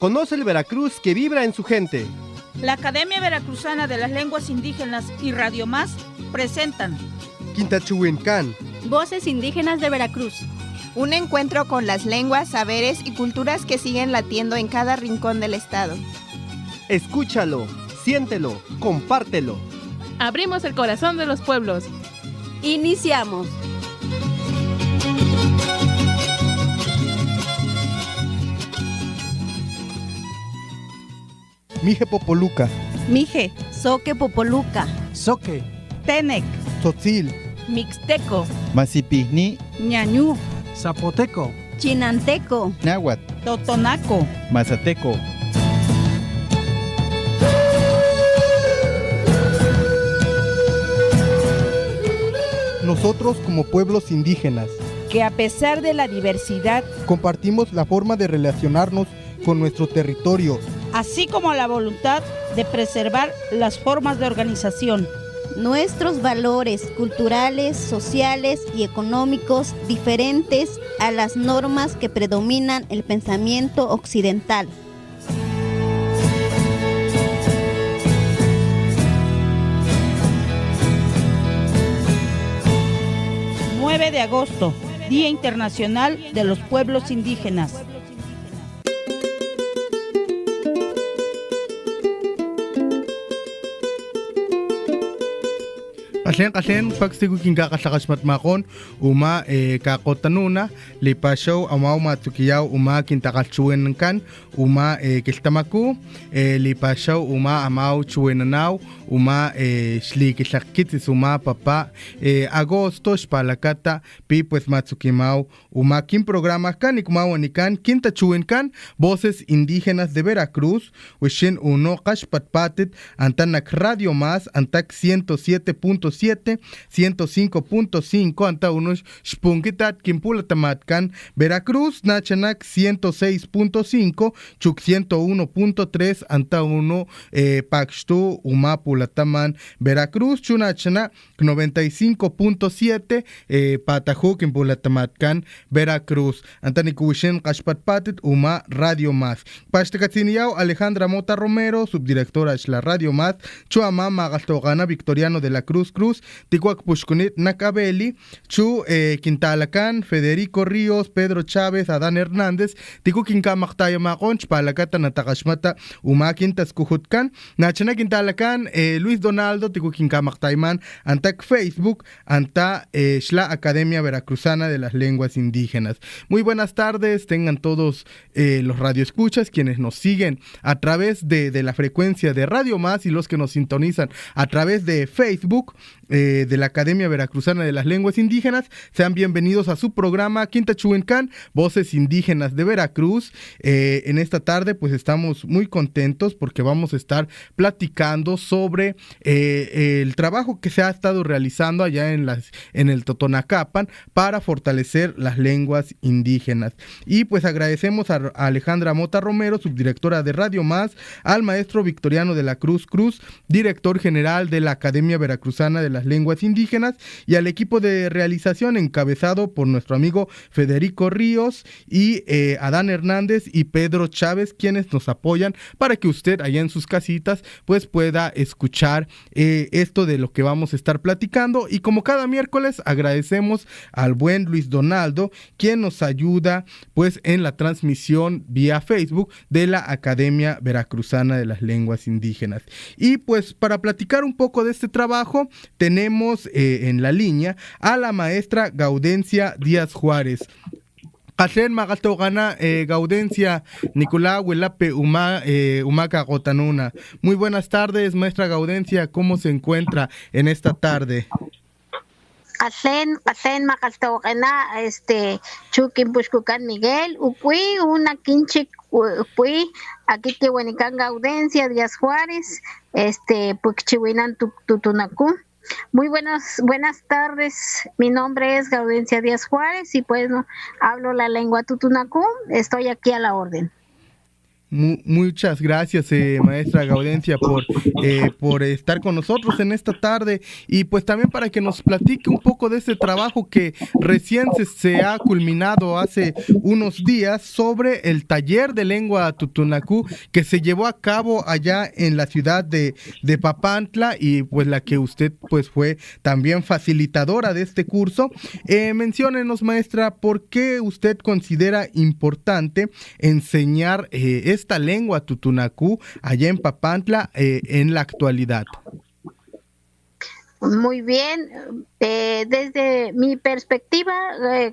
Conoce el Veracruz que vibra en su gente. La Academia Veracruzana de las Lenguas Indígenas y Radio Más presentan Quintachuhuincán, Voces Indígenas de Veracruz. Un encuentro con las lenguas, saberes y culturas que siguen latiendo en cada rincón del estado. Escúchalo, siéntelo, compártelo. Abrimos el corazón de los pueblos. Iniciamos. Mije Popoluca, Mije, Soque Popoluca, Soque, Tenec, Tzotzil, Mixteco, Masipihni, Ñañú, Zapoteco, Chinanteco, Náhuatl, Totonaco. Mazateco. Nosotros como pueblos indígenas Que a pesar de la diversidad, compartimos la forma de relacionarnos con nuestro territorio, así como la voluntad de preservar las formas de organización, nuestros valores culturales, sociales y económicos diferentes a las normas que predominan el pensamiento occidental. de agosto, Día Internacional de los Pueblos Indígenas. Qashen pakstigu kinga qasaqashmat maqon uma kaqotanuna lipashaw ama matsukiyaw uma kintaqalchuwen kan uma kiltamaku lipashaw uma amaw chuwenanaw uma shlikilakkitis uma papa agosto spalakata pi pues matsukimaw uma kin programas kan ikmawanikan kintachuwen kan Voces Indígenas de Veracruz wishin uno qashpatpatit antanak Radio Más antak 107.7 105.5 anta unos Shpunkitat Kimpulatamatkan Veracruz Nachanak 106.5 Chuk 101.3 anta uno Paxtu Umapulataman Veracruz Chunachana 95.7 Patajú Kimpulatamatkan Veracruz Antanikuwishin Kashpatpatit Uma Radio Más Pashtekatiniao Alejandra Mota Romero subdirectora de la Radio Más Chuama Magaltogana Victoriano de la Cruz Ticuac Pushkunit Nakabeli, Chu Quintalacan, Federico Ríos, Pedro Chávez, Adán Hernández, Ticu Quincamaktayo Magonch, Palacata Natakashmata, Uma Quintas Cujutcan, Nachana Quintalacan, Luis Donaldo, Ticu Quincamaktaimán, Antac Facebook, Anta Shla Academia Veracruzana de las Lenguas Indígenas. Muy buenas tardes, tengan todos los radioescuchas, quienes nos siguen a través de la frecuencia de Radio Más y los que nos sintonizan a través de Facebook de la Academia Veracruzana de las Lenguas Indígenas. Sean bienvenidos a su programa Quintachuhuincán, Voces Indígenas de Veracruz. En esta tarde pues estamos muy contentos porque vamos a estar platicando sobre el trabajo que se ha estado realizando allá en el Totonacapan para fortalecer las lenguas indígenas. Y pues agradecemos a Alejandra Mota Romero, subdirectora de Radio Más, al maestro Victoriano de la Cruz, director general de la Academia Veracruzana de las Lenguas Indígenas, y al equipo de realización encabezado por nuestro amigo Federico Ríos y Adán Hernández y Pedro Chávez, quienes nos apoyan para que usted allá en sus casitas pues pueda escuchar esto de lo que vamos a estar platicando. Y como cada miércoles agradecemos al buen Luis Donaldo, quien nos ayuda pues en la transmisión vía Facebook de la Academia Veracruzana de las Lenguas Indígenas. Y pues para platicar un poco de este trabajo tenemos en la línea a la maestra Gaudencia Díaz Juárez. Qashen Magaltogana Gaudencia Nicolás Huelape Umaca Gotanuna. Muy buenas tardes, maestra Gaudencia, ¿cómo se encuentra en esta tarde? Qashen Magaltogana Chukin Pushkukan Miguel Upui una Kinchik Upui aquí Tihuanican Gaudencia Díaz Juárez Puchihuinan Tutunacu. Muy buenas tardes, mi nombre es Gaudencia Díaz Juárez y pues hablo la lengua tutunacú, estoy aquí a la orden. Muchas gracias, maestra Gaudencia, por estar con nosotros en esta tarde y pues también para que nos platique un poco de este trabajo que recién se ha culminado hace unos días sobre el taller de lengua tutunacú que se llevó a cabo allá en la ciudad de Papantla y pues la que usted pues fue también facilitadora de este curso. Menciónenos, maestra, ¿por qué usted considera importante enseñar esta lengua tutunacú allá en Papantla en la actualidad? Muy bien, desde mi perspectiva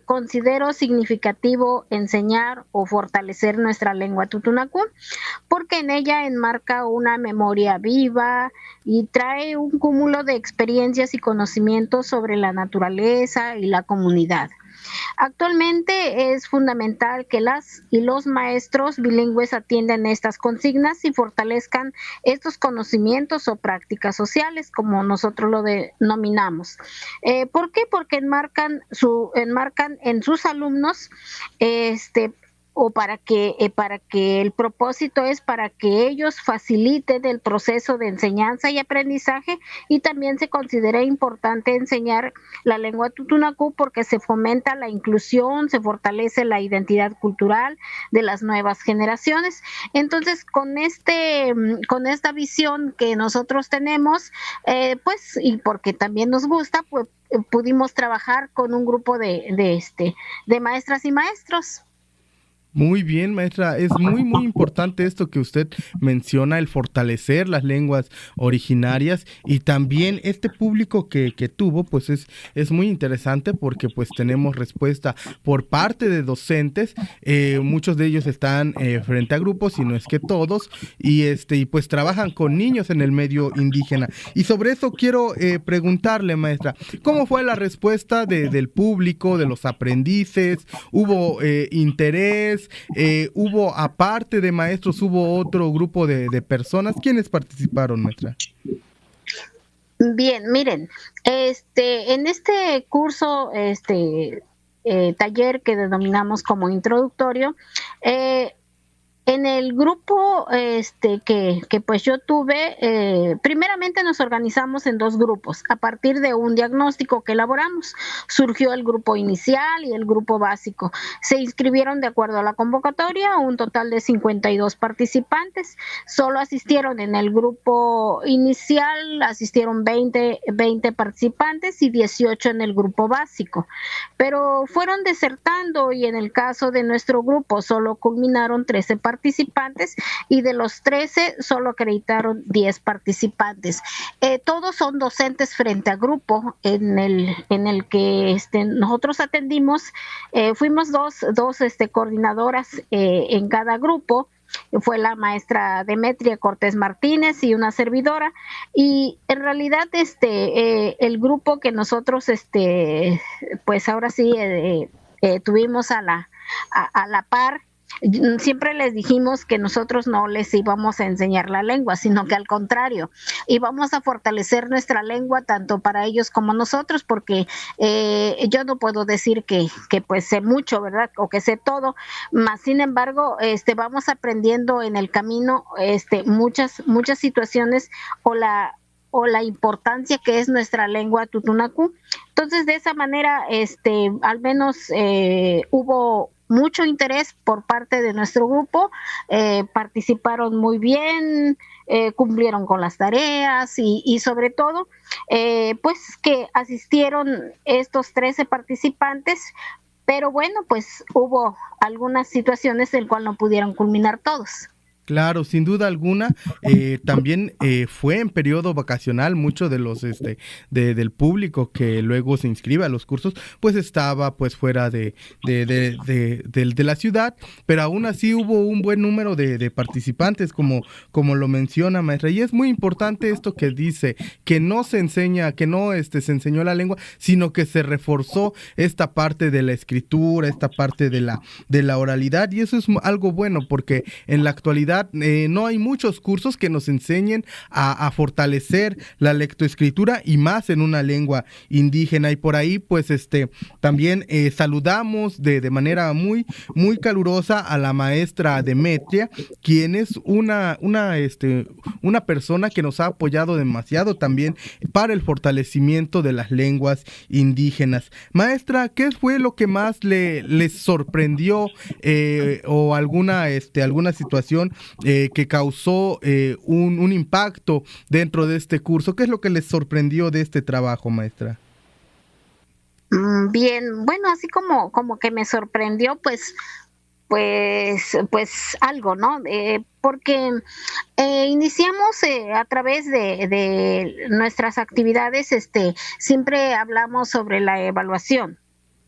considero significativo enseñar o fortalecer nuestra lengua tutunacú porque en ella enmarca una memoria viva y trae un cúmulo de experiencias y conocimientos sobre la naturaleza y la comunidad. Actualmente es fundamental que las y los maestros bilingües atiendan estas consignas y fortalezcan estos conocimientos o prácticas sociales, como nosotros lo denominamos. ¿Por qué? Porque enmarcan en sus alumnos o para que el propósito es para que ellos faciliten el proceso de enseñanza y aprendizaje, y también se considera importante enseñar la lengua tutunacú porque se fomenta la inclusión, se fortalece la identidad cultural de las nuevas generaciones. Entonces, con esta visión que nosotros tenemos, pues, y porque también nos gusta, pues pudimos trabajar con un grupo de maestras y maestros. Muy bien, maestra, es muy importante esto que usted menciona, el fortalecer las lenguas originarias, y también este público que tuvo, pues es muy interesante porque pues tenemos respuesta por parte de docentes, muchos de ellos están frente a grupos, si no es que todos, y pues trabajan con niños en el medio indígena, y sobre eso quiero preguntarle, maestra, ¿cómo fue la respuesta del público, de los aprendices? ¿Hubo interés? ¿Hubo, aparte de maestros, hubo otro grupo de personas? ¿Quiénes participaron, maestra? Bien, miren, en este curso, taller que denominamos como introductorio, en el grupo que pues yo tuve, primeramente nos organizamos en dos grupos. A partir de un diagnóstico que elaboramos, surgió el grupo inicial y el grupo básico. Se inscribieron de acuerdo a la convocatoria un total de 52 participantes. Solo asistieron en el grupo inicial, asistieron 20 participantes y 18 en el grupo básico. Pero fueron desertando, y en el caso de nuestro grupo solo culminaron 13 participantes, y de los 13 solo acreditaron 10 participantes. Todos son docentes frente a grupo en el que nosotros atendimos. Fuimos dos coordinadoras en cada grupo. Fue la maestra Demetria Cortés Martínez y una servidora, y en realidad el grupo que nosotros pues ahora sí tuvimos a la par. Siempre les dijimos que nosotros no les íbamos a enseñar la lengua, sino que al contrario, íbamos a fortalecer nuestra lengua tanto para ellos como nosotros, porque yo no puedo decir que pues sé mucho, ¿verdad? O que sé todo, más sin embargo, vamos aprendiendo en el camino muchas situaciones o la importancia que es nuestra lengua tutunacú. Entonces, de esa manera, al menos hubo mucho interés por parte de nuestro grupo, participaron muy bien, cumplieron con las tareas y sobre todo, pues que asistieron estos 13 participantes, pero bueno, pues hubo algunas situaciones en las cuales no pudieron culminar todos. Claro, sin duda alguna, también fue en periodo vacacional. Mucho de los del público que luego se inscribe a los cursos, pues estaba pues fuera de la ciudad, pero aún así hubo un buen número de participantes, como lo menciona, maestra, y es muy importante esto que dice, que no se enseña, que no se enseñó la lengua, sino que se reforzó esta parte de la escritura, esta parte de la oralidad, y eso es algo bueno, porque en la actualidad verdad no hay muchos cursos que nos enseñen a fortalecer la lectoescritura y más en una lengua indígena. Y por ahí pues también saludamos de manera muy calurosa a la maestra Demetria, quien es una persona que nos ha apoyado demasiado también para el fortalecimiento de las lenguas indígenas. Maestra, ¿qué fue lo que más les sorprendió o alguna situación que causó un impacto dentro de este curso? ¿Qué es lo que les sorprendió de este trabajo, maestra? Bien, bueno, así como que me sorprendió, pues algo, ¿no? Porque iniciamos a través de nuestras actividades, siempre hablamos sobre la evaluación.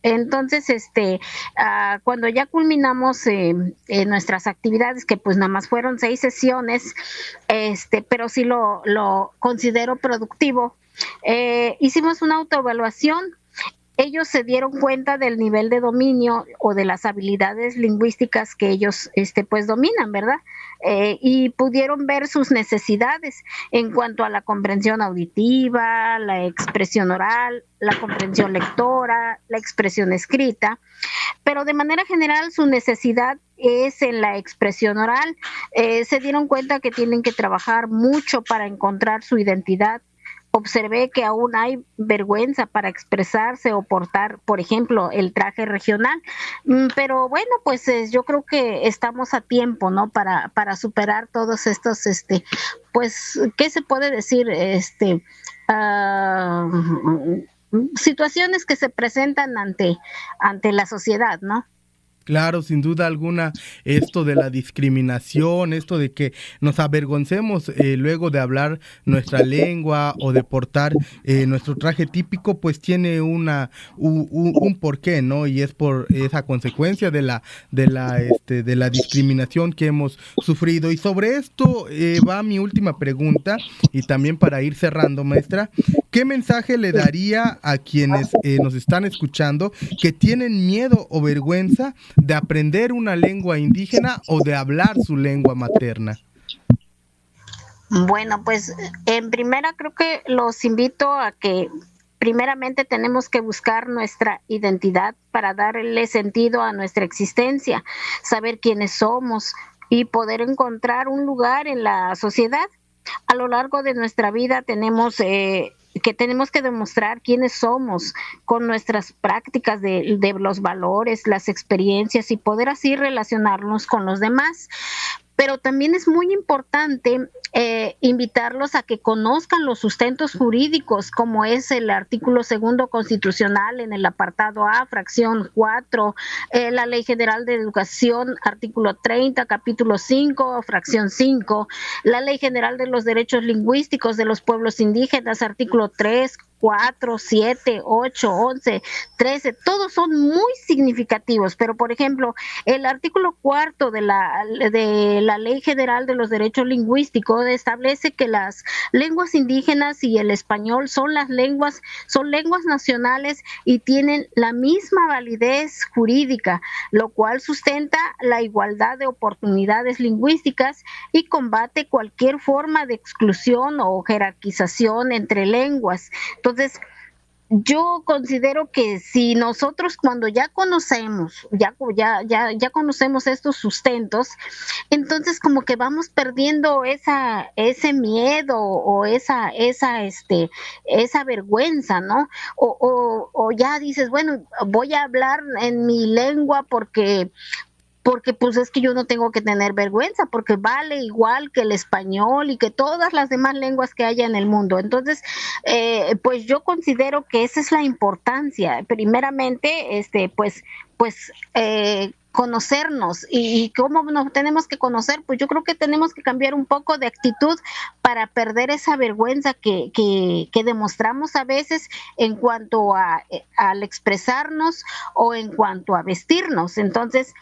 Entonces, cuando ya culminamos nuestras actividades, que pues nada más fueron 6 sesiones, pero sí lo considero productivo, hicimos una autoevaluación. Ellos se dieron cuenta del nivel de dominio o de las habilidades lingüísticas que ellos pues dominan, ¿verdad? Y pudieron ver sus necesidades en cuanto a la comprensión auditiva, la expresión oral, la comprensión lectora, la expresión escrita, pero de manera general su necesidad es en la expresión oral. Se dieron cuenta que tienen que trabajar mucho para encontrar su identidad. Observé que aún hay vergüenza para expresarse o portar, por ejemplo, el traje regional, pero bueno, pues yo creo que estamos a tiempo, ¿no? Para superar todos estos, pues, ¿qué se puede decir? Situaciones que se presentan ante la sociedad, ¿no? Claro, sin duda alguna, esto de la discriminación, esto de que nos avergoncemos luego de hablar nuestra lengua o de portar nuestro traje típico, pues tiene un porqué, ¿no? Y es por esa consecuencia de la discriminación que hemos sufrido. Y sobre esto va mi última pregunta, y también para ir cerrando, maestra, ¿qué mensaje le daría a quienes nos están escuchando que tienen miedo o vergüenza de aprender una lengua indígena o de hablar su lengua materna? Bueno, pues en primera creo que los invito a que primeramente tenemos que buscar nuestra identidad para darle sentido a nuestra existencia, saber quiénes somos y poder encontrar un lugar en la sociedad. A lo largo de nuestra vida tenemos que demostrar quiénes somos con nuestras prácticas de los valores, las experiencias y poder así relacionarnos con los demás. Pero también es muy importante invitarlos a que conozcan los sustentos jurídicos, como es el artículo 2 constitucional en el apartado A, fracción 4, la Ley General de Educación, artículo 30, capítulo 5, fracción 5, la Ley General de los Derechos Lingüísticos de los Pueblos Indígenas, artículo 3, 4, 7, 8, 11, 13, todos son muy significativos, pero por ejemplo, el artículo 4 de la Ley General de los Derechos Lingüísticos establece que las lenguas indígenas y el español son lenguas nacionales y tienen la misma validez jurídica, lo cual sustenta la igualdad de oportunidades lingüísticas y combate cualquier forma de exclusión o jerarquización entre lenguas. Entonces, yo considero que si nosotros cuando ya conocemos estos sustentos, entonces como que vamos perdiendo ese miedo o esa vergüenza, ¿no? O ya dices, bueno, voy a hablar en mi lengua porque pues es que yo no tengo que tener vergüenza, porque vale igual que el español y que todas las demás lenguas que haya en el mundo. Entonces, pues yo considero que esa es la importancia. Primeramente, conocernos. ¿Y cómo nos tenemos que conocer? Pues yo creo que tenemos que cambiar un poco de actitud para perder esa vergüenza que demostramos a veces en cuanto al expresarnos o en cuanto a vestirnos. Entonces,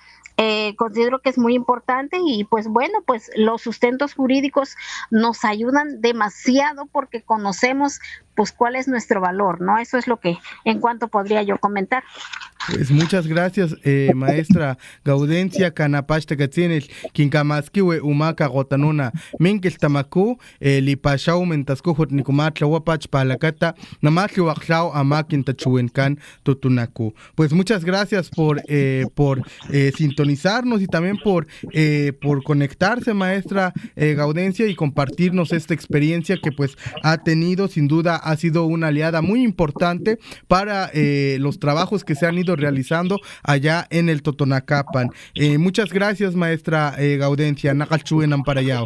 considero que es muy importante y pues bueno, pues los sustentos jurídicos nos ayudan demasiado porque conocemos pues cuál es nuestro valor, ¿no? Eso es lo que en cuanto podría yo comentar. Pues muchas gracias, maestra Gaudencia Canapashta Gatzinel, Kinkamaskiwe Umaka Gotanuna, Minkil Tamaku, Lipashau Mentaskuhut Nikumatla Wapach Palakata, Namatli Waklau Amakin Tachuenkan Tutunaku. Pues muchas gracias por sintonizarnos y también por conectarse, maestra Gaudencia, y compartirnos esta experiencia que pues ha tenido, sin duda ha sido una aliada muy importante para los trabajos que se han ido realizando allá en el Totonacapan. Muchas gracias, maestra Gaudencia. Nakalchuenan para allá.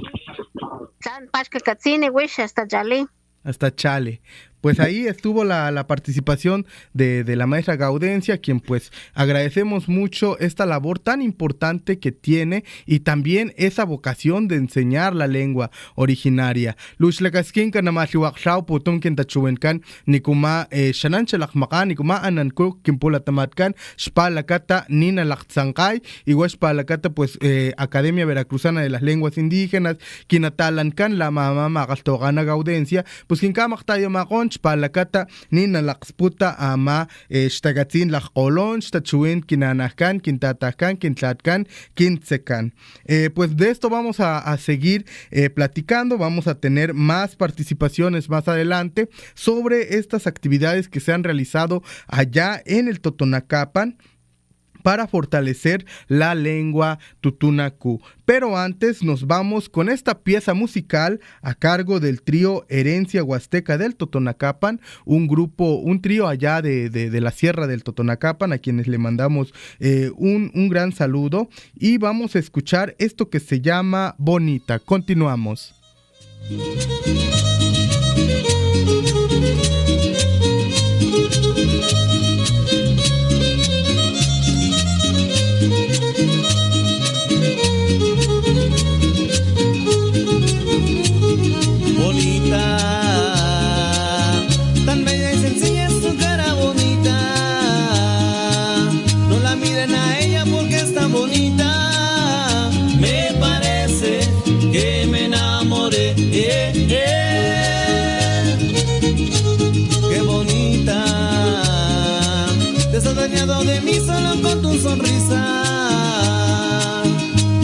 Hasta Chale. Pues ahí estuvo la participación de la maestra Gaudencia, quien pues agradecemos mucho esta labor tan importante que tiene y también esa vocación de enseñar la lengua originaria. Luxlakaskin kanamaliwakxau putum kintachuenkan nikuma shananchalakmakan nikuma ananku kimpulatamatkan xpalakata nina laktzankay igual xpalakata pues Academia Veracruzana de las Lenguas Indígenas kinatalankan la mamá magaltogana Gaudencia pues kinkamaktayo makon Palakata nina laxputa ama xtagatzin lajkolon xtachuin kinanajkan kintatajkan kintlatkan kintzekan. Pues de esto vamos a seguir platicando, vamos a tener más participaciones más adelante sobre estas actividades que se han realizado allá en el Totonacapan para fortalecer la lengua tutunacu. Pero antes nos vamos con esta pieza musical a cargo del trío Herencia Huasteca del Totonacapan, un trío allá de la Sierra del Totonacapan, a quienes le mandamos un gran saludo, y vamos a escuchar esto que se llama Bonita. Continuamos. Tan bella y sencilla es tu cara bonita. No la miren a ella porque es tan bonita. Me parece que me enamoré. Qué bonita. Te has dañado de mí solo con tu sonrisa.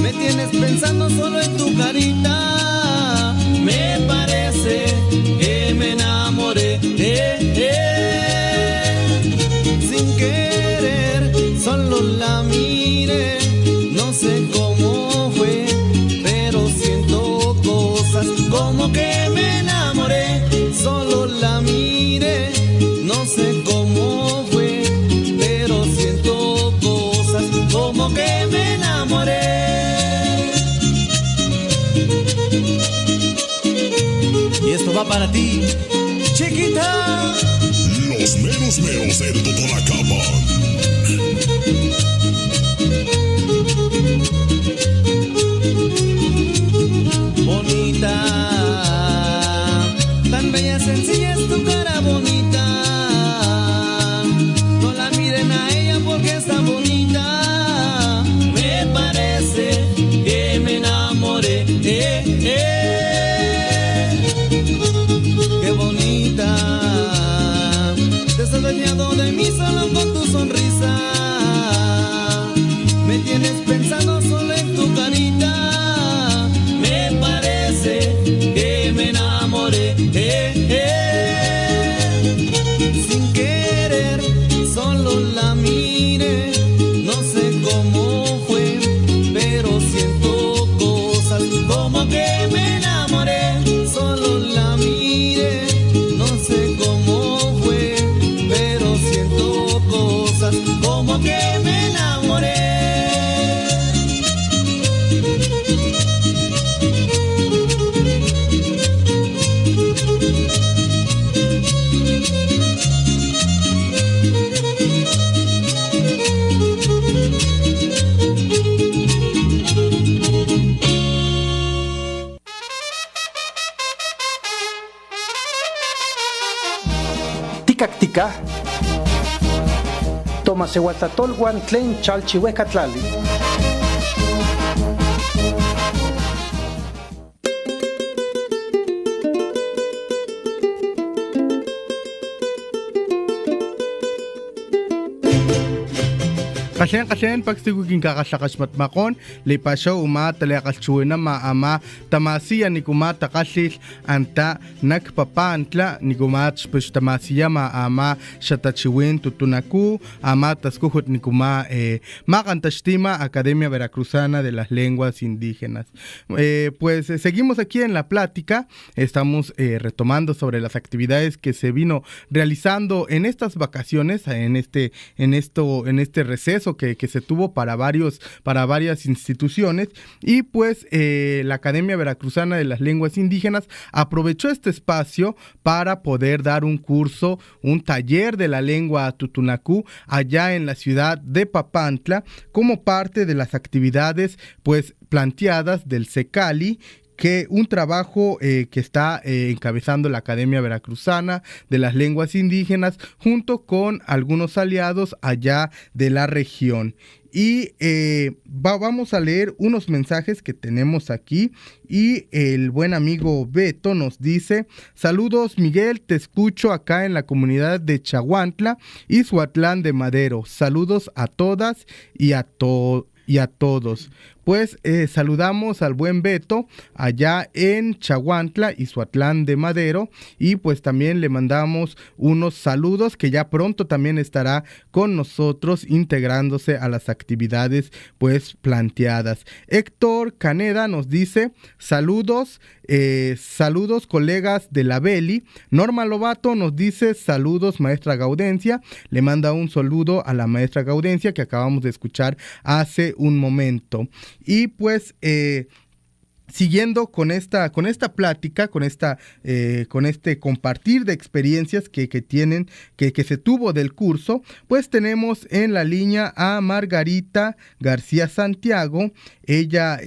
Me tienes pensando solo en tu carita. Me parece que me enamoré. Sin querer, solo la miré. No sé cómo fue, pero siento cosas como que me enamoré. Solo la miré. No sé cómo fue, pero siento cosas como que me enamoré. Y esto va para ti, chiquita. Los meros meros del Totonacapan. Bonita, tan bella, sencilla es tu cara bonita. No la miren a ella porque está bonita. Me parece que me enamoré. Qué bonita. Te has dañado de mí solo con tu sonrisa. Me tienes pensando solo en tu carita. Me parece que me enamoré. Sin querer, solo la miré. No sé cómo fue, pero siento cosas como que me enamoré. Solo la miré. No sé cómo fue, pero siento cosas como que me enamoré. Ticactica Tomasehuatlatolhuan tlen chalchihuecatlali. Kashen pakstigukin kakasakasmatmakon, lipasyo uma talakalchuena ama tamasiya ni kumata kasil anta nakpapantla ni kumats pues tamasiya ama shatachiwin tutunaku ama taskuhut ni kuma makantashtima Academia Veracruzana de las Lenguas Indígenas. Pues seguimos aquí en la plática, estamos retomando sobre las actividades que se vino realizando en estas vacaciones, en este receso que se tuvo para varias instituciones, y pues la Academia Veracruzana de las Lenguas Indígenas aprovechó este espacio para poder dar un curso, un taller de la lengua tutunacú allá en la ciudad de Papantla, como parte de las actividades pues planteadas del CECALI, que un trabajo que está encabezando la Academia Veracruzana de las Lenguas Indígenas junto con algunos aliados allá de la región. Y vamos a leer unos mensajes que tenemos aquí, y el buen amigo Beto nos dice: saludos Miguel, te escucho acá en la comunidad de Chaguantla y Suatlán de Madero. Saludos a todas y a todos. Pues saludamos al buen Beto allá en Chaguantla y Suatlán de Madero, y pues también le mandamos unos saludos, que ya pronto también estará con nosotros integrándose a las actividades pues planteadas. Héctor Caneda nos dice: saludos colegas de la Beli. Norma Lobato nos dice: saludos maestra Gaudencia. Le manda un saludo a la maestra Gaudencia que acabamos de escuchar hace un momento. Y pues siguiendo con esta plática, con este compartir de experiencias que se tuvo del curso, pues tenemos en la línea a Margarita García Santiago. Ella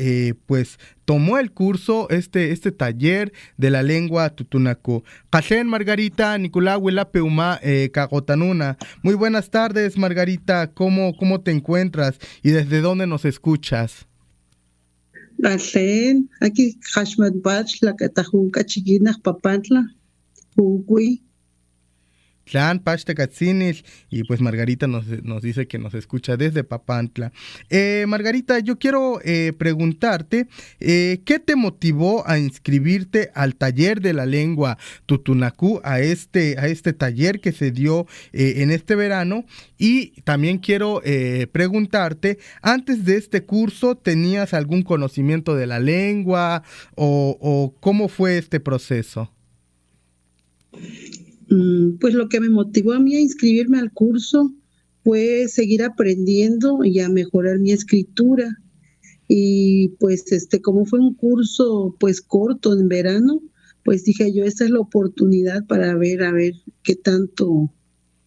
pues tomó el curso, este taller de la lengua tutunacú. Kashen Margarita, Nicolás Huela Peuma Cagotanuna. Muy buenas tardes, Margarita. ¿Cómo te encuentras y desde dónde nos escuchas? Aquí Hashmat Bach, la Catajunca Chiquina, Papantla, Ucui. Clan Pashte Katzinis, y pues Margarita nos dice que nos escucha desde Papantla. Margarita, yo quiero preguntarte, ¿qué te motivó a inscribirte al taller de la lengua tutunacú, a este taller que se dio en este verano? Y también quiero preguntarte, ¿antes de este curso tenías algún conocimiento de la lengua o cómo fue este proceso? Pues lo que me motivó a mí a inscribirme al curso fue seguir aprendiendo y a mejorar mi escritura. Y pues como fue un curso pues corto en verano, pues dije yo, esta es la oportunidad para ver a ver qué tanto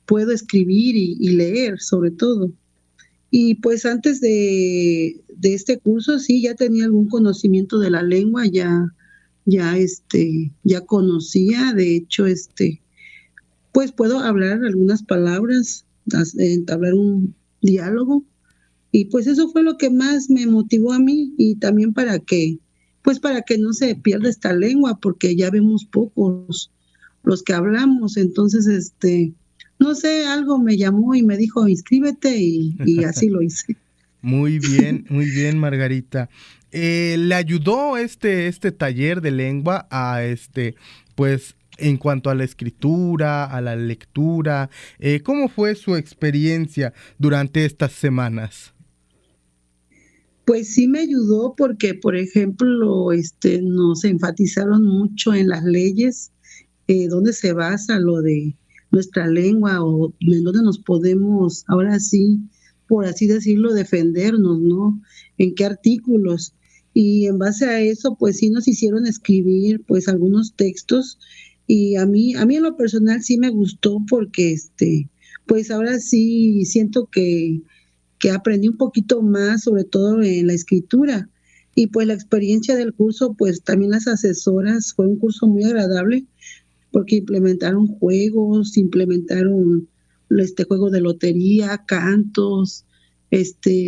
puedo escribir y leer sobre todo. Y pues antes de este curso sí ya tenía algún conocimiento de la lengua, ya conocía, de hecho pues puedo hablar algunas palabras, entablar un diálogo, y pues eso fue lo que más me motivó a mí, y también para que no se pierda esta lengua, porque ya vemos pocos los que hablamos. Entonces no sé, algo me llamó y me dijo inscríbete, y así lo hice. Muy bien, Margarita. ¿Le ayudó este taller de lengua a pues en cuanto a la escritura, a la lectura? ¿Cómo fue su experiencia durante estas semanas? Pues sí me ayudó porque, por ejemplo, nos enfatizaron mucho en las leyes, dónde se basa lo de nuestra lengua, o en dónde nos podemos, ahora sí, por así decirlo, defendernos, ¿no? En qué artículos. Y en base a eso, pues sí nos hicieron escribir pues algunos textos. Y a mí en lo personal sí me gustó porque pues ahora sí siento que aprendí un poquito más, sobre todo en la escritura. Y pues la experiencia del curso, pues también las asesoras, fue un curso muy agradable porque implementaron juegos, implementaron juego de lotería, cantos,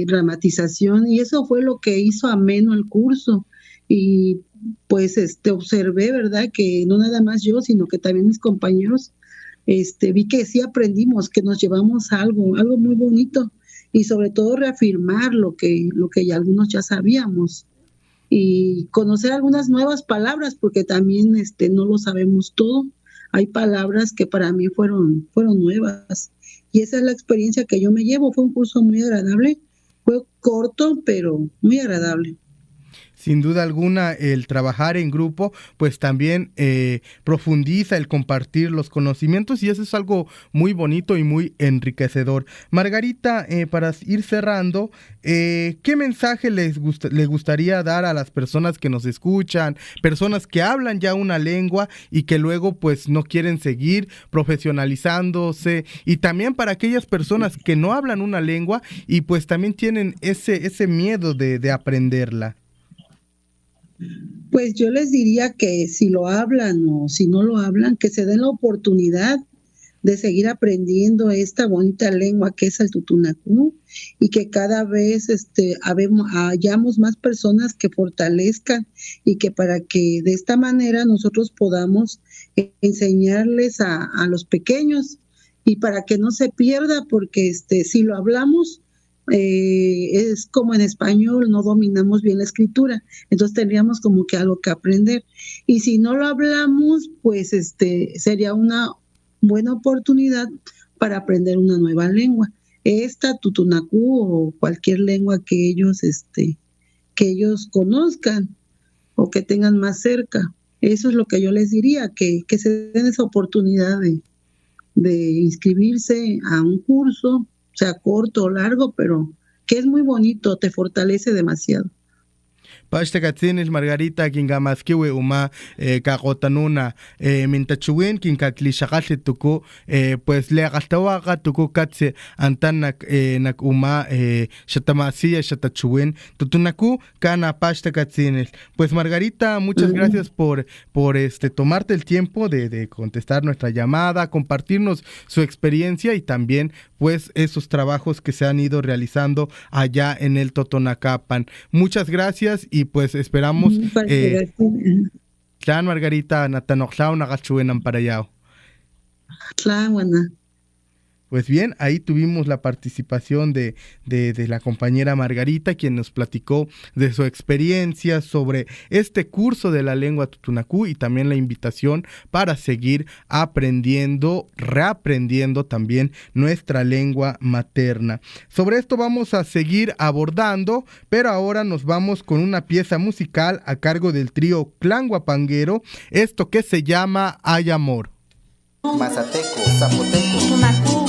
dramatización, y eso fue lo que hizo ameno el curso. Y pues observé, ¿verdad?, que no nada más yo, sino que también mis compañeros, vi que sí aprendimos, que nos llevamos algo muy bonito. y sobre todo reafirmar lo que ya algunos ya sabíamos y conocer algunas nuevas palabras, porque también no lo sabemos todo. Hay palabras que para mí fueron nuevas y esa es la experiencia que yo me llevo. Fue un curso muy agradable, fue corto pero muy agradable. Sin duda alguna, el trabajar en grupo, pues también profundiza el compartir los conocimientos y eso es algo muy bonito y muy enriquecedor. Margarita, para ir cerrando, ¿qué mensaje le gustaría dar a las personas que nos escuchan, personas que hablan ya una lengua y que luego pues no quieren seguir profesionalizándose, y también para aquellas personas que no hablan una lengua y pues también tienen ese miedo de aprenderla? Pues yo les diría que si lo hablan o si no lo hablan, que se den la oportunidad de seguir aprendiendo esta bonita lengua que es el tutunacú, y que cada vez hayamos más personas que fortalezcan y que para que de esta manera nosotros podamos enseñarles a los pequeños y para que no se pierda, porque si lo hablamos, es como en español, no dominamos bien la escritura, entonces tendríamos como que algo que aprender, y si no lo hablamos, pues sería una buena oportunidad para aprender una nueva lengua, esta tutunacú o cualquier lengua que ellos conozcan o que tengan más cerca. Eso es lo que yo les diría, que se den esa oportunidad de inscribirse a un curso, sea corto o largo, pero que es muy bonito, te fortalece demasiado. Pashtakatzinis Margarita Kingamaskiwi Uma Kagotanuna Mintachuin Kinkaklishagatli Tuku pues le agastawaga Tuku Katse Antanak Nak Uma Shatamasia Shatachuin Tutunaku Kana Pashtakatzinis. Pues Margarita, muchas gracias por tomarte el tiempo de contestar nuestra llamada, compartirnos su experiencia y también pues esos trabajos que se han ido realizando allá en el Totonacapan. Muchas gracias y pues esperamos Tlan Margarita Natanoklau Nagachuenan Parayao. Pues bien, ahí tuvimos la participación de la compañera Margarita, quien nos platicó de su experiencia sobre este curso de la lengua tutunacú y también la invitación para seguir aprendiendo, reaprendiendo también nuestra lengua materna. Sobre esto vamos a seguir abordando, pero ahora nos vamos con una pieza musical a cargo del trío Clan Guapanguero, esto que se llama Hay Amor. Mazateco, zapoteco, tutunacú.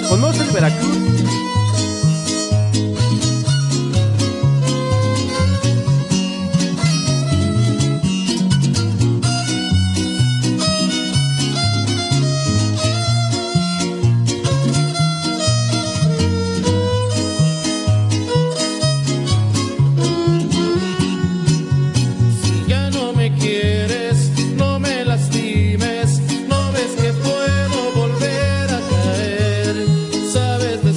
¿Conoces Veracruz? Si ya no me quieres, no me lastimes, no ves que puedo volver a caer. Sabes de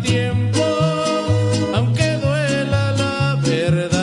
tiempo, aunque duela la verdad.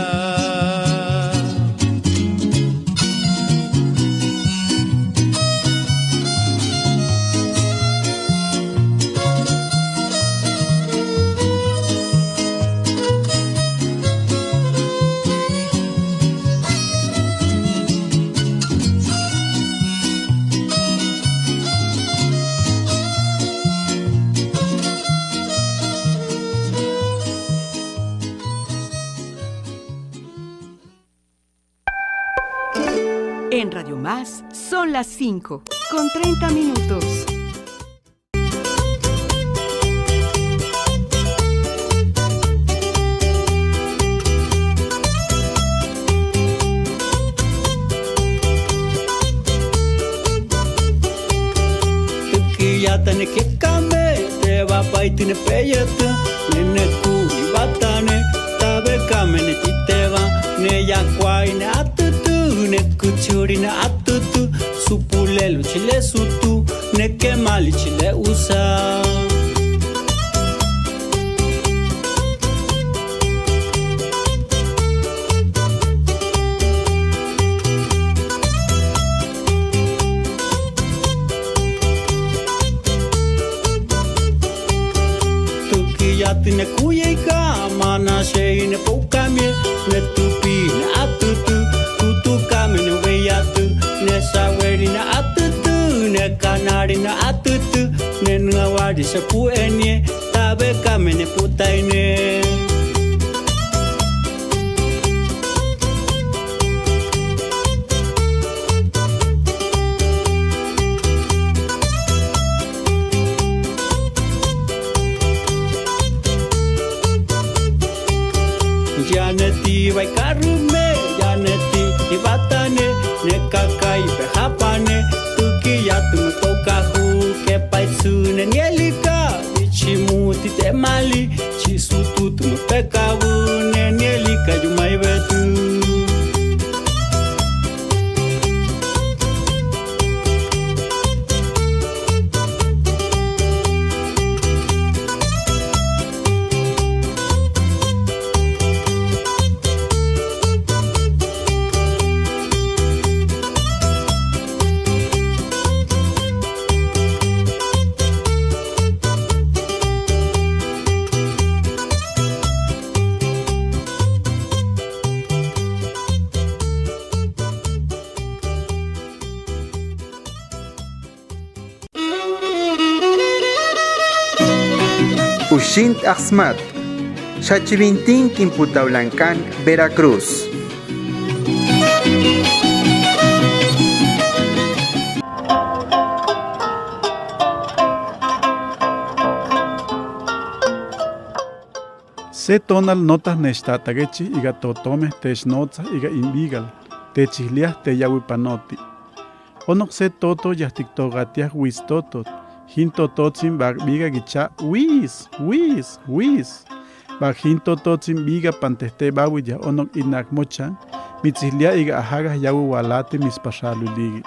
En Radio Más son las 5 con 30 minutos. Tukiyatane ke kame te vapai tine peyata nene kui batane tabe kame ne titeva ne yakwai ne atutu ne kuchuri ne atutu supulelu chile sutu ne kemali chile usa. Tukiyatine kuyeka mana shei ne pokame ne tupi ne atutu tutu kame ne weyatu ne saweri ne atutu ne kanari ne atutu ne ngawadi sapu enye tabe kame ne putaine. Janeti vai karume, janeti ibatane, ne kakai behapane, tukiyatu me pokahu ke paitsu ne nielika, ichimuti te mali, chisututu me pekavu ne nielika yumai betu. Ushint Ahsmat, Xachivintín Quimputaulancan, Veracruz. Se tonal notas nestatagechi iga totome technotza iga invigal, techiliah te yawipanoti. Onok se toto yahtiktogatiah wistotot. Hinto totsin bag biga gicha wis. Bag hinto totsin biga panteste bawi ya onok inak mochan, mitzihlia iga ahaga yawu walate mispasalu ligi.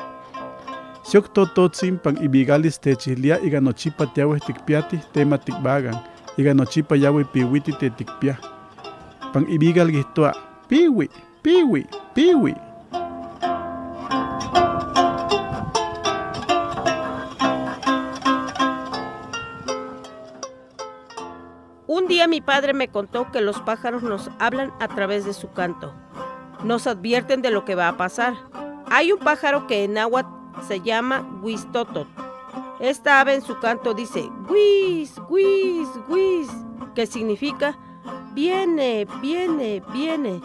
Siok totsin pang ibigalis techihlia iga nochipa tiawe tikpiati tema tikbagan, iga nochipa yawi piwiti te tikpia. Pang ibigal gihtua piwi. Un día mi padre me contó que los pájaros nos hablan a través de su canto. Nos advierten de lo que va a pasar. Hay un pájaro que en náhuatl se llama huistotot. Esta ave en su canto dice huis, huis, huis, que significa viene, viene, viene.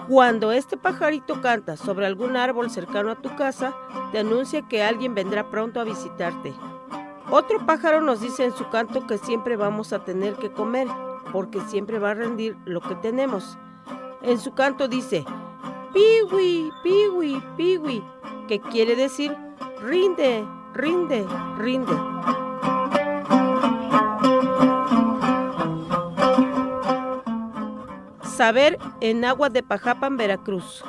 Cuando este pajarito canta sobre algún árbol cercano a tu casa, te anuncia que alguien vendrá pronto a visitarte. Otro pájaro nos dice en su canto que siempre vamos a tener que comer, porque siempre va a rendir lo que tenemos. En su canto dice, piwi, piwi, piwi, que quiere decir, rinde, rinde, rinde. Saber en agua de Pajapan, Veracruz.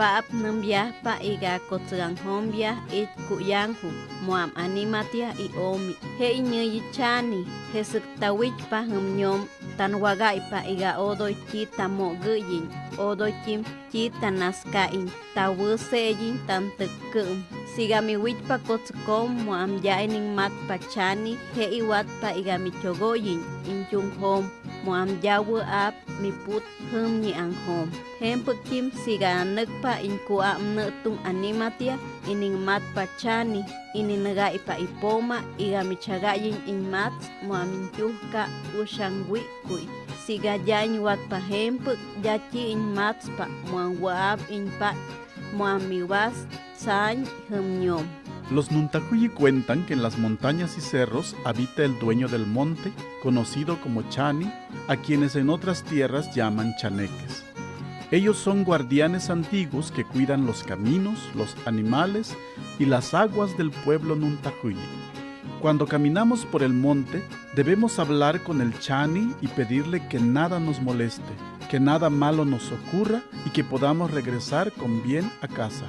paap nambiahpa iga kotsanghombiah it kuyanhu muam animatia I omi. He iñayichani, he sektawichpa humnyom tanwagaipa iga odoy chita moguyin, odoy chim chita naskain, tawuseyin tantekum. Sigami wichpa kotsakom muam yaining mat pachani, he iwatpa iga michogoyin, inchung hom, muam yawu ap miput humni anghom. Hempuk siga nagpa inkua mnetung animatia ining mat pachani ininaga ipa ipoma iga michagayin inmat muaminchuhka ushangwi kui siga yañ wat pa hempuk yachi inmat pa muanwaab inpa muamiwas sañ humnyom. Los Nuntajuyi cuentan que en las montañas y cerros habita el dueño del monte, conocido como Chani, a quienes en otras tierras llaman chaneques. Ellos son guardianes antiguos que cuidan los caminos, los animales y las aguas del pueblo Nuntajuyi. Cuando caminamos por el monte, debemos hablar con el Chani y pedirle que nada nos moleste, que nada malo nos ocurra y que podamos regresar con bien a casa.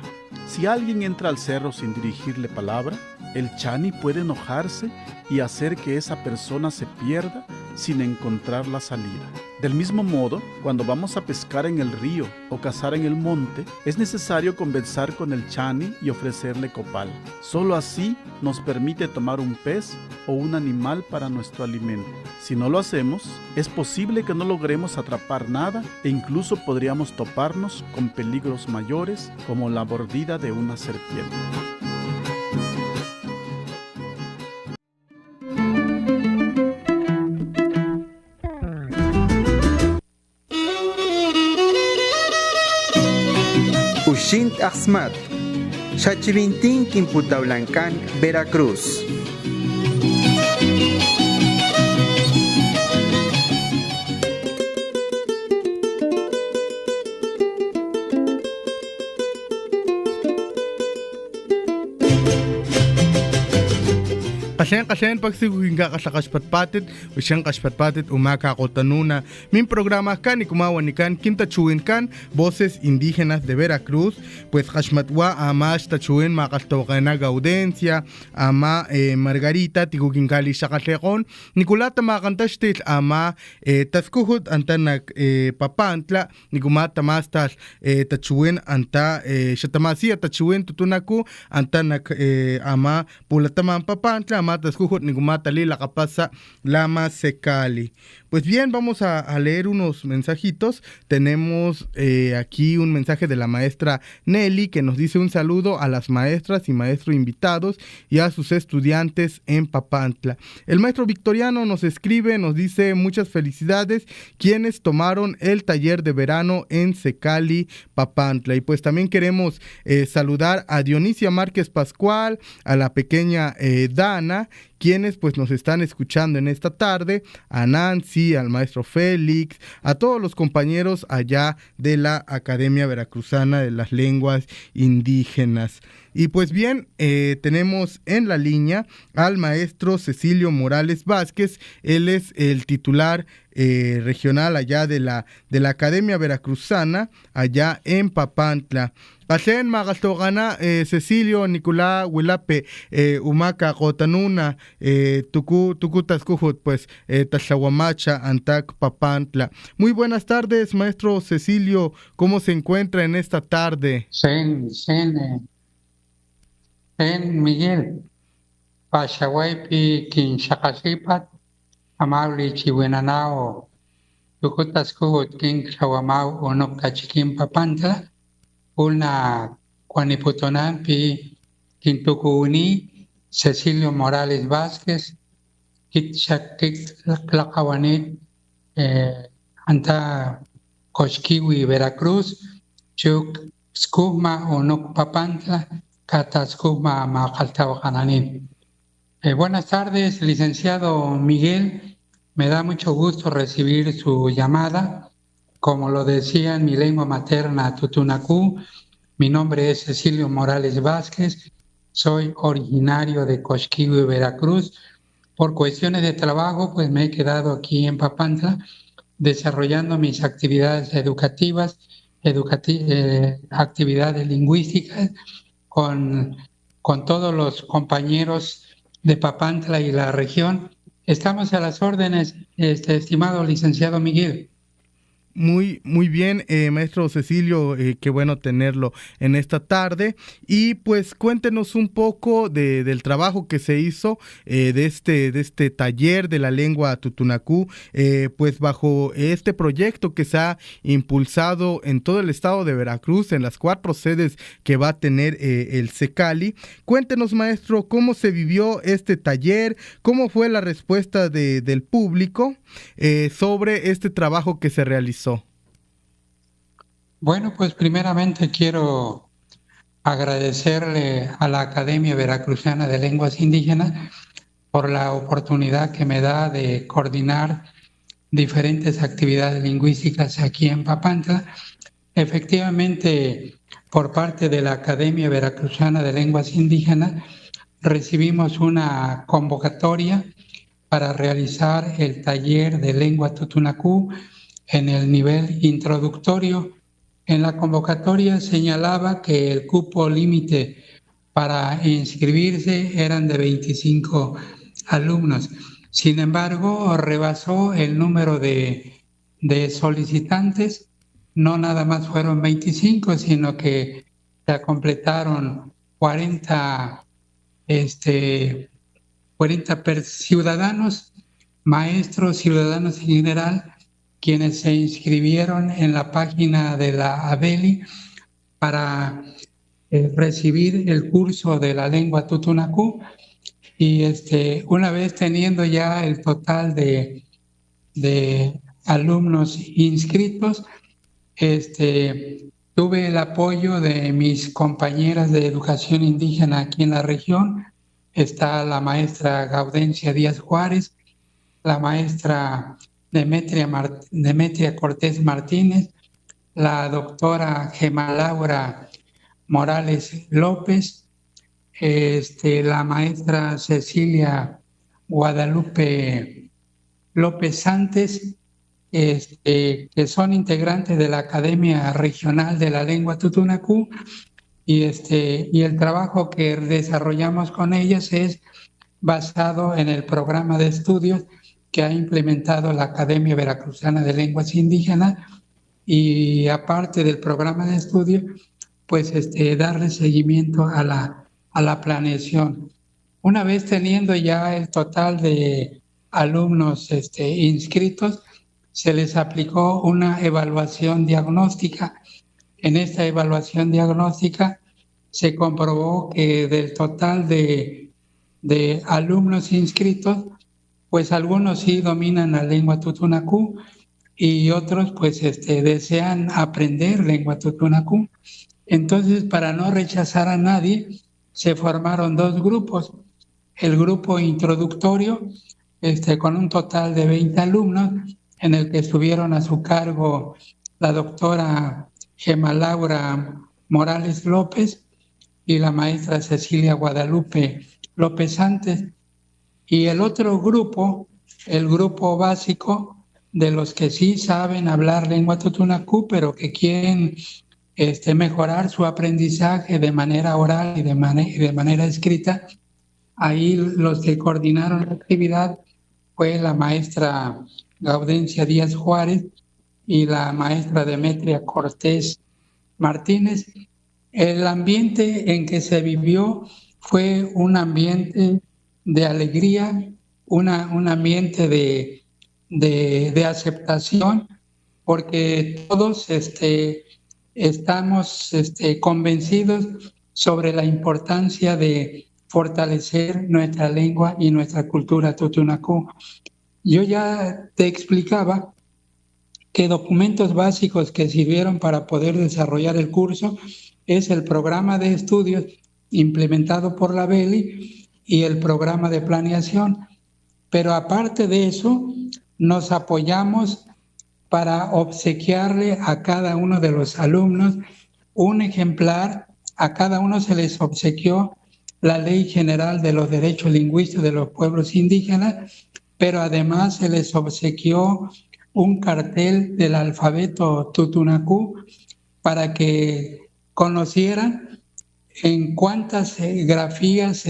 Si alguien entra al cerro sin dirigirle palabra, el Chani puede enojarse y hacer que esa persona se pierda sin encontrar la salida. Del mismo modo, cuando vamos a pescar en el río o cazar en el monte, es necesario conversar con el Chani y ofrecerle copal. Solo así nos permite tomar un pez o un animal para nuestro alimento. Si no lo hacemos, es posible que no logremos atrapar nada e incluso podríamos toparnos con peligros mayores como la mordida de una serpiente. Ushint Ahmad, Xachivintín Quimputaulancan, Veracruz. Kashen pagsiguhinga kasakashpatpatit, usyan kashpatpatit umaka kotanuna. Min programa kan y kumawanikan kintachuin kan voces indígenas de Veracruz, pues kashmatwa ama tachuin makastokana Gaudencia, ama Margarita tigukinkali shakashekon, Nicolata makantashtil ama taskuhut antanak papantla, nikumata mastas tachuin anta shatamasia tachuin tutunaku antanak ama pulataman papantla ama taskuhut nigumatali la capasa lama secali. Pues bien, vamos a leer unos mensajitos. Tenemos aquí un mensaje de la maestra Nelly que nos dice un saludo a las maestras y maestros invitados y a sus estudiantes en Papantla. El maestro Victoriano nos escribe, nos dice muchas felicidades quienes tomaron el taller de verano en Secali, Papantla. Y pues también queremos saludar a Dionisia Márquez Pascual, a la pequeña Dana, quienes pues nos están escuchando en esta tarde, a Nancy, al maestro Félix, a todos los compañeros allá de la Academia Veracruzana de las Lenguas Indígenas. Y pues bien, tenemos en la línea al maestro Cecilio Morales Vázquez. Él es el titular regional allá de la Academia Veracruzana, allá en Papantla. Kashen magastogana Cecilio Nicolás Huilape Umaka Cotanuna tuku taskuhut pues Tashahuamacha Antac Papantla. Muy buenas tardes, maestro Cecilio, ¿cómo se encuentra en esta tarde? Sen Miguel Pashawaipi Kinshakasipat Amabli Chihuenanao Tukutaskuhut King Shawamau Onokachikim Papantla una Juaniputonampi Quintucuuni Cecilio Morales Vázquez Kitchakik Tlacahuanit Anta Coxquiwi Veracruz Chuk Skuma Onok Papantla Kata Skuma Macaltahuacananin. Buenas tardes, licenciado Miguel. Me da mucho gusto recibir su llamada. Como lo decía en mi lengua materna tutunacú, mi nombre es Cecilio Morales Vázquez, soy originario de Coxquiwi, Veracruz. Por cuestiones de trabajo, pues me he quedado aquí en Papantla desarrollando mis actividades educativas actividades lingüísticas con todos los compañeros de Papantla y la región. Estamos a las órdenes, estimado licenciado Miguel. Muy bien, maestro Cecilio, qué bueno tenerlo en esta tarde. Y pues cuéntenos un poco del trabajo que se hizo de este taller de la lengua tutunacú, pues bajo este proyecto que se ha impulsado en todo el estado de Veracruz, en las 4 sedes que va a tener el CECALI. Cuéntenos, maestro, cómo se vivió este taller, cómo fue la respuesta del público sobre este trabajo que se realizó. Bueno, pues primeramente quiero agradecerle a la Academia Veracruzana de Lenguas Indígenas por la oportunidad que me da de coordinar diferentes actividades lingüísticas aquí en Papantla. Efectivamente, por parte de la Academia Veracruzana de Lenguas Indígenas, recibimos una convocatoria para realizar el taller de lengua tutunacú en el nivel introductorio. En la convocatoria señalaba que el cupo límite para inscribirse eran de 25 alumnos. Sin embargo, rebasó el número de solicitantes. No nada más fueron 25, sino que se completaron 40 ciudadanos, maestros, ciudadanos en general, quienes se inscribieron en la página de la ABELI para recibir el curso de la lengua tutunacú. Y una vez teniendo ya el total de alumnos inscritos, tuve el apoyo de mis compañeras de educación indígena aquí en la región. Está la maestra Gaudencia Díaz Juárez, la maestra Demetria Cortés Martínez, la doctora Gemma Laura Morales López, la maestra Cecilia Guadalupe López Santos, que son integrantes de la Academia Regional de la Lengua Tutunacú, y el trabajo que desarrollamos con ellas es basado en el programa de estudios que ha implementado la Academia Veracruzana de Lenguas Indígenas, y aparte del programa de estudio, pues darle seguimiento a la planeación. Una vez teniendo ya el total de alumnos inscritos, se les aplicó una evaluación diagnóstica. En esta evaluación diagnóstica se comprobó que del total de alumnos inscritos, pues algunos sí dominan la lengua tutunacú y otros pues desean aprender lengua tutunacú. Entonces, para no rechazar a nadie, se formaron 2 grupos. El grupo introductorio, con un total de 20 alumnos, en el que estuvieron a su cargo la doctora Gemma Laura Morales López y la maestra Cecilia Guadalupe López Santos. Y el otro grupo, el grupo básico, de los que sí saben hablar lengua tutunacú, pero que quieren mejorar su aprendizaje de manera oral y de manera escrita. Ahí los que coordinaron la actividad fue la maestra Gaudencia Díaz Juárez y la maestra Demetria Cortés Martínez. El ambiente en que se vivió fue un ambiente de alegría, un ambiente de aceptación, porque todos estamos convencidos sobre la importancia de fortalecer nuestra lengua y nuestra cultura tutunacú. Yo ya te explicaba que documentos básicos que sirvieron para poder desarrollar el curso es el programa de estudios implementado por la BELI y el programa de planeación. Pero aparte de eso, nos apoyamos para obsequiarle a cada uno de los alumnos un ejemplar. A cada uno se les obsequió la Ley General de los Derechos Lingüísticos de los Pueblos Indígenas, pero además se les obsequió un cartel del alfabeto tutunacú para que conocieran en cuántas grafías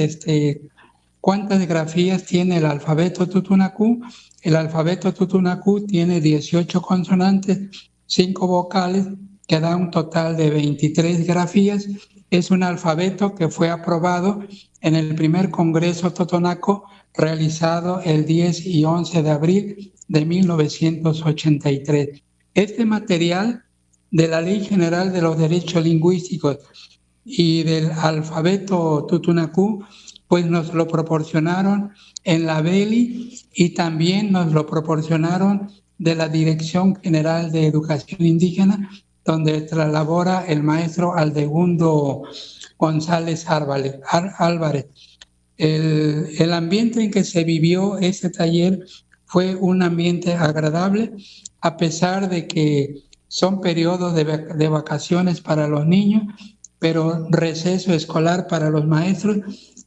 tiene el alfabeto tutunacú. El alfabeto tutunacú tiene 18 consonantes, 5 vocales, que da un total de 23 grafías. Es un alfabeto que fue aprobado en el primer Congreso Totonaco realizado el 10 y 11 de abril de 1983. Este material de la Ley General de los Derechos Lingüísticos y del alfabeto tutunacú, pues nos lo proporcionaron en la BELI y también nos lo proporcionaron de la Dirección General de Educación Indígena, donde labora el maestro Aldegundo González Álvarez. El ambiente en que se vivió este taller fue un ambiente agradable, a pesar de que son periodos de vacaciones para los niños, pero receso escolar para los maestros.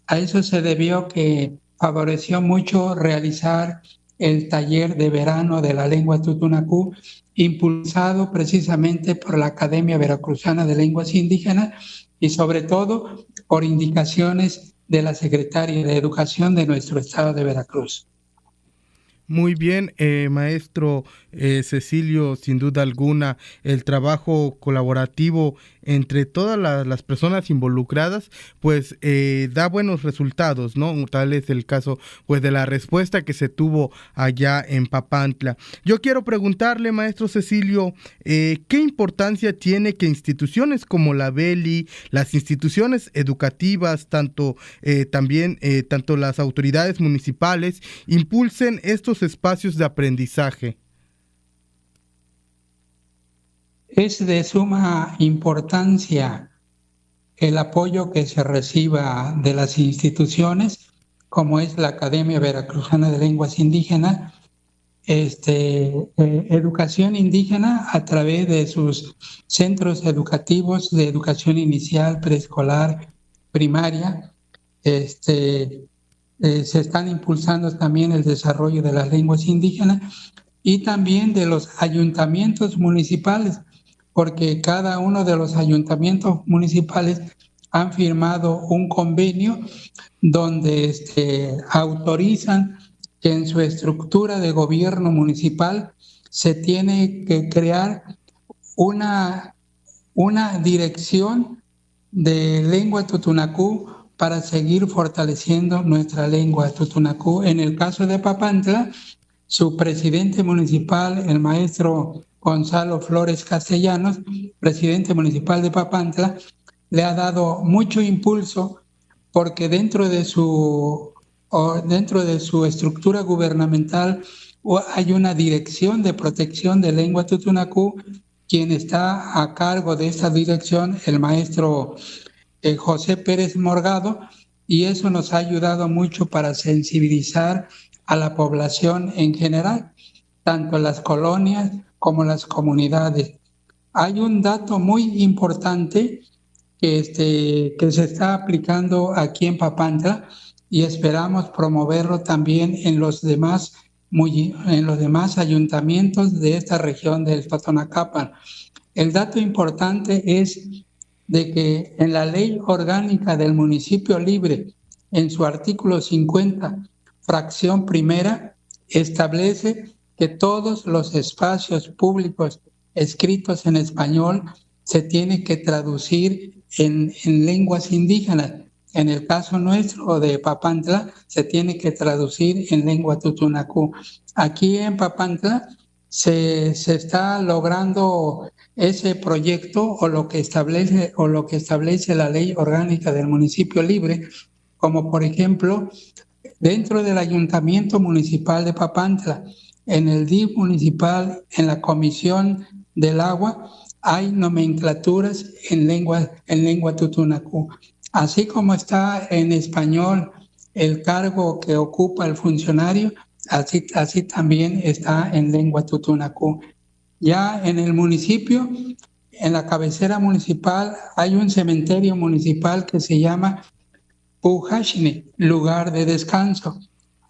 A eso se debió que favoreció mucho realizar el taller de verano de la lengua tutunacú, impulsado precisamente por la Academia Veracruzana de Lenguas Indígenas y sobre todo por indicaciones de la Secretaria de Educación de nuestro estado de Veracruz. Muy bien, maestro Cecilio, sin duda alguna, el trabajo colaborativo entre todas las personas involucradas, pues da buenos resultados, ¿no? Tal es el caso, pues, de la respuesta que se tuvo allá en Papantla. Yo quiero preguntarle, maestro Cecilio, ¿qué importancia tiene que instituciones como la BELI, las instituciones educativas, tanto las autoridades municipales, impulsen estos espacios de aprendizaje? Es de suma importancia el apoyo que se reciba de las instituciones, como es la Academia Veracruzana de Lenguas Indígenas, educación indígena a través de sus centros educativos de educación inicial, preescolar, primaria. Se están impulsando también el desarrollo de las lenguas indígenas y también de los ayuntamientos municipales, porque cada uno de los ayuntamientos municipales han firmado un convenio donde autorizan que en su estructura de gobierno municipal se tiene que crear una dirección de lengua tutunacú para seguir fortaleciendo nuestra lengua tutunacú. En el caso de Papantla, su presidente municipal, el maestro Gonzalo Flores Castellanos, presidente municipal de Papantla, le ha dado mucho impulso porque dentro de su estructura gubernamental hay una dirección de protección de lengua tutunacú. Quien está a cargo de esta dirección, el maestro José Pérez Morgado, y eso nos ha ayudado mucho para sensibilizar a la población en general, tanto las colonias como las comunidades. Hay un dato muy importante que se está aplicando aquí en Papantla y esperamos promoverlo también en los demás ayuntamientos de esta región del Totonacapan. El dato importante es de que en la Ley Orgánica del Municipio Libre, en su artículo 50, fracción primera, establece que todos los espacios públicos escritos en español se tienen que traducir en lenguas indígenas. En el caso nuestro de Papantla, se tiene que traducir en lengua tutunacú. Aquí en Papantla se está logrando ese proyecto o lo que establece la Ley Orgánica del Municipio Libre, como por ejemplo, dentro del Ayuntamiento Municipal de Papantla, en el DIF municipal, en la Comisión del Agua, hay nomenclaturas en lengua tutunacú. Así como está en español el cargo que ocupa el funcionario, así también está en lengua tutunacú. Ya en el municipio, en la cabecera municipal, hay un cementerio municipal que se llama Pujashne, lugar de descanso.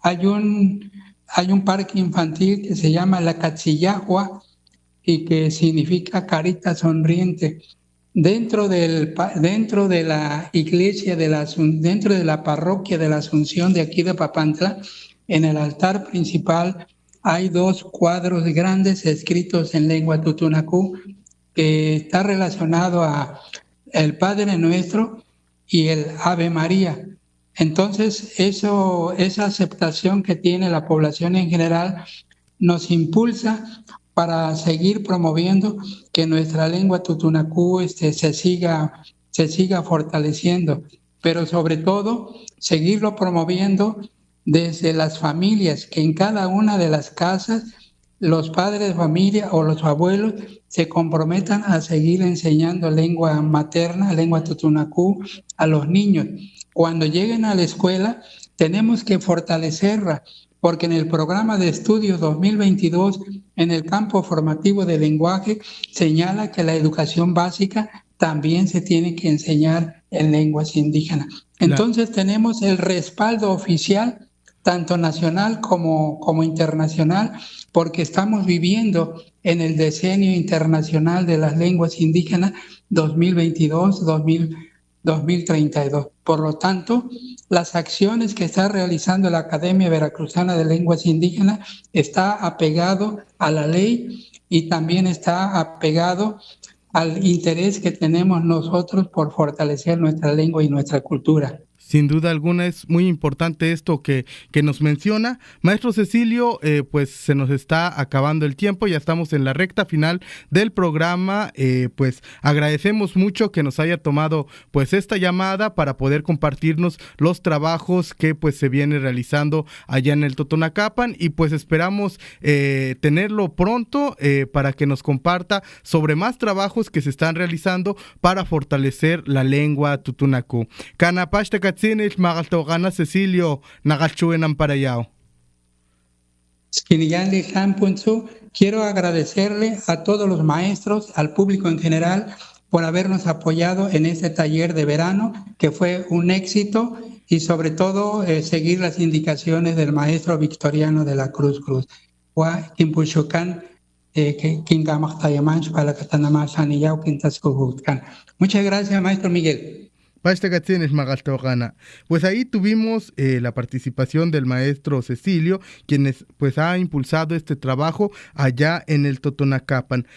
Hay un parque infantil que se llama La Catzillahua, y que significa carita sonriente. Dentro de la iglesia, dentro de la parroquia de la Asunción de aquí de Papantla, en el altar principal hay 2 cuadros grandes escritos en lengua tutunacú que está relacionado a el Padre Nuestro y el Ave María. Entonces, esa aceptación que tiene la población en general nos impulsa para seguir promoviendo que nuestra lengua tutunacú se siga fortaleciendo, pero sobre todo seguirlo promoviendo desde las familias, que en cada una de las casas los padres de familia o los abuelos se comprometan a seguir enseñando lengua materna, lengua tutunacú a los niños. Cuando lleguen a la escuela tenemos que fortalecerla, porque en el programa de estudios 2022, en el campo formativo de lenguaje, señala que la educación básica también se tiene que enseñar en lenguas indígenas. Entonces tenemos el respaldo oficial, tanto nacional como internacional, porque estamos viviendo en el Decenio Internacional de las Lenguas Indígenas 2022-2032. Por lo tanto, las acciones que está realizando la Academia Veracruzana de Lenguas Indígenas está apegado a la ley y también está apegado al interés que tenemos nosotros por fortalecer nuestra lengua y nuestra cultura. Sin duda alguna es muy importante esto que nos menciona. Maestro Cecilio, pues se nos está acabando el tiempo, ya estamos en la recta final del programa. Pues agradecemos mucho que nos haya tomado pues esta llamada para poder compartirnos los trabajos que pues se viene realizando allá en el Totonacapan, y pues esperamos tenerlo pronto para que nos comparta sobre más trabajos que se están realizando para fortalecer la lengua tutunacú. Canapashtacatzinish magaltogana Cecilio nagalchuenan parayao. Quiero agradecerle a todos los maestros, al público en general, por habernos apoyado en este taller de verano, que fue un éxito, y sobre todo seguir las indicaciones del maestro Victoriano de la Cruz. Muchas gracias, maestro Miguel. Pues ahí tuvimos la participación del maestro Cecilio, quien pues ha impulsado este trabajo allá en el Totonacapan.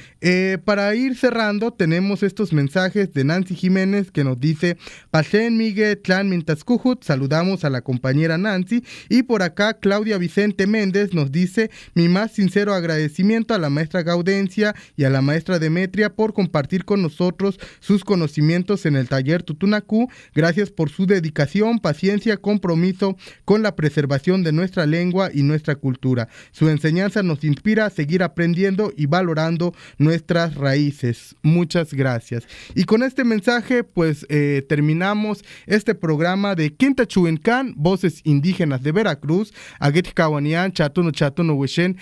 Para ir cerrando, tenemos estos mensajes de Nancy Jiménez, que nos dice: Pasen Miguel Tlan Mintascuhut, saludamos a la compañera Nancy. Y por acá Claudia Vicente Méndez nos dice: mi más sincero agradecimiento a la maestra Gaudencia y a la maestra Demetria por compartir con nosotros sus conocimientos en el taller Tutunacú. Gracias por su dedicación, paciencia, compromiso con la preservación de nuestra lengua y nuestra cultura. Su enseñanza nos inspira a seguir aprendiendo y valorando nuestras raíces. Muchas gracias. Y con este mensaje, pues terminamos este programa de Quintachuencan, Voces Indígenas de Veracruz. Aguetkawanian, Chatuno Wishen,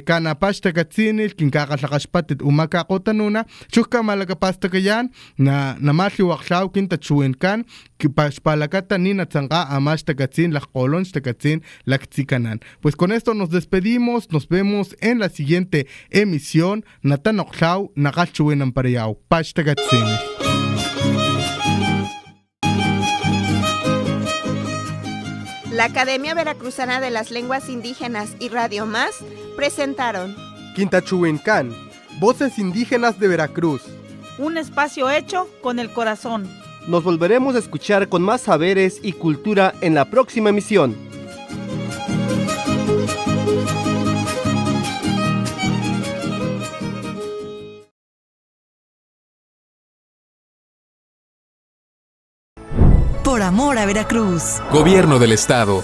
Canapashtakatzinil, Kinkakashpatit Umakakotanuna, Chukamalakapastakayan, Namasi Waxau, Quintachuencan. Kipashpalakata nina tzanga amashtakatsin la colon shtakatsin la ktikanan. Pues con esto nos despedimos, nos vemos en la siguiente emisión. Natanoxau nagachuenan parayau pashtakatsin. La Academia Veracruzana de las Lenguas Indígenas y Radio Más presentaron Quintachuencan, Voces Indígenas de Veracruz. Un espacio hecho con el corazón. Nos volveremos a escuchar con más saberes y cultura en la próxima emisión. Por amor a Veracruz. Gobierno del Estado.